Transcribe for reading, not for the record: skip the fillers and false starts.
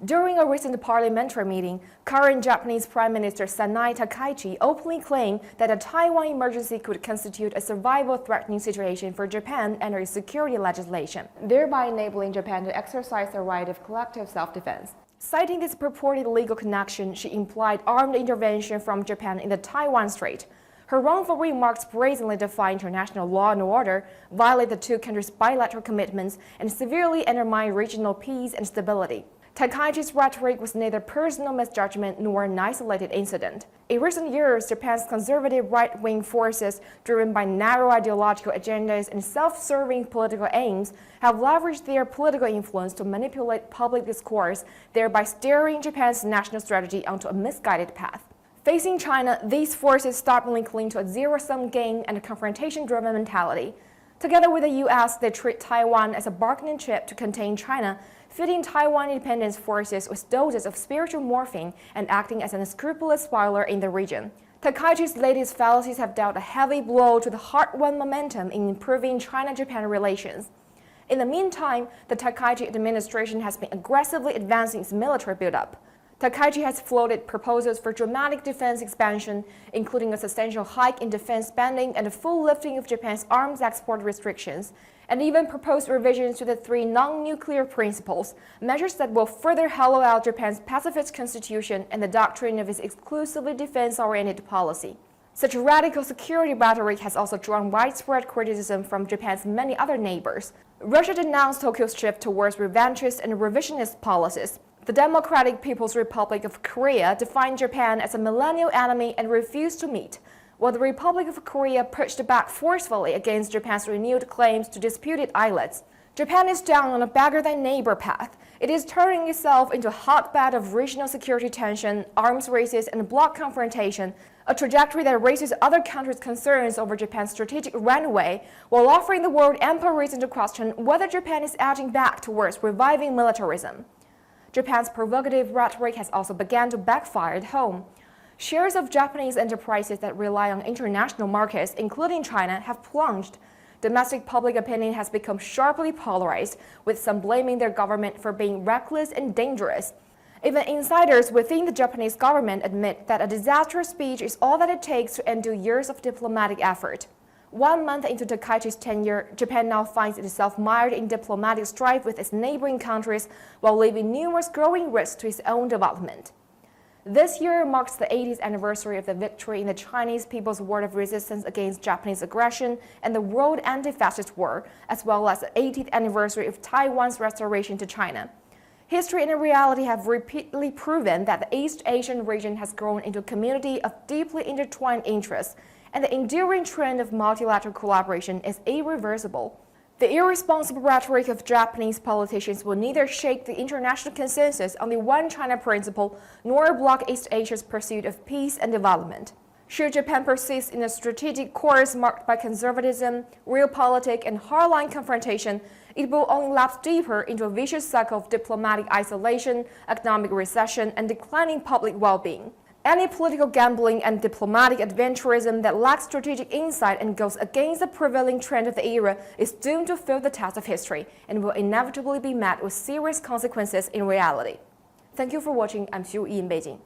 During a recent parliamentary meeting, current Japanese Prime Minister Sanai Takaichi openly claimed that a Taiwan emergency could constitute a survival-threatening situation for Japan under its security legislation, thereby enabling Japan to exercise the right of collective self-defense. Citing this purported legal connection, she implied armed intervention from Japan in the Taiwan Strait. Her wrongful remarks brazenly defy international law and order, violate the two countries' bilateral commitments, and severely undermine regional peace and stability. Takaichi's rhetoric was neither personal misjudgment nor an isolated incident. In recent years, Japan's conservative right-wing forces, driven by narrow ideological agendas and self-serving political aims, have leveraged their political influence to manipulate public discourse, thereby steering Japan's national strategy onto a misguided path. Facing China, these forces stubbornly cling to a zero-sum game and a confrontation-driven mentality. Together with the U.S., they treat Taiwan as a bargaining chip to contain China, feeding Taiwan independence forces with doses of spiritual morphine and acting as an unscrupulous spoiler in the region. Takaichi's latest fallacies have dealt a heavy blow to the hard-won momentum in improving China-Japan relations. In the meantime, the Takaichi administration has been aggressively advancing its military buildup. Takaichi has floated proposals for dramatic defense expansion, including a substantial hike in defense spending and a full lifting of Japan's arms export restrictions, and even proposed revisions to the three non-nuclear principles, measures that will further hollow out Japan's pacifist constitution and the doctrine of its exclusively defense-oriented policy. Such radical security rhetoric has also drawn widespread criticism from Japan's many other neighbors. Russia denounced Tokyo's shift towards revanchist and revisionist policies. The Democratic People's Republic of Korea defined Japan as a millennial enemy and refused to meet, while the Republic of Korea pushed back forcefully against Japan's renewed claims to disputed islets. Japan is down on a beggar-than-neighbor path. It is turning itself into a hotbed of regional security tension, arms races, and bloc confrontation, a trajectory that raises other countries' concerns over Japan's strategic runway, while offering the world ample reason to question whether Japan is edging back towards reviving militarism. Japan's provocative rhetoric has also begun to backfire at home. Shares of Japanese enterprises that rely on international markets, including China, have plunged. Domestic public opinion has become sharply polarized, with some blaming their government for being reckless and dangerous. Even insiders within the Japanese government admit that a disastrous speech is all that it takes to undo years of diplomatic effort. 1 month into Takaichi's tenure, Japan now finds itself mired in diplomatic strife with its neighboring countries, while leaving numerous growing risks to its own development. This year marks the 80th anniversary of the victory in the Chinese People's War of Resistance against Japanese aggression and the World Anti-Fascist War, as well as the 80th anniversary of Taiwan's restoration to China. History and reality have repeatedly proven that the East Asian region has grown into a community of deeply intertwined interests, and the enduring trend of multilateral collaboration is irreversible. The irresponsible rhetoric of Japanese politicians will neither shake the international consensus on the One China principle nor block East Asia's pursuit of peace and development. Should Japan persist in a strategic course marked by conservatism, realpolitik, and hardline confrontation, it will only lapse deeper into a vicious cycle of diplomatic isolation, economic recession, and declining public well-being. Any political gambling and diplomatic adventurism that lacks strategic insight and goes against the prevailing trend of the era is doomed to fail the test of history and will inevitably be met with serious consequences in reality. Thank you for watching. I'm Xu Yi in Beijing.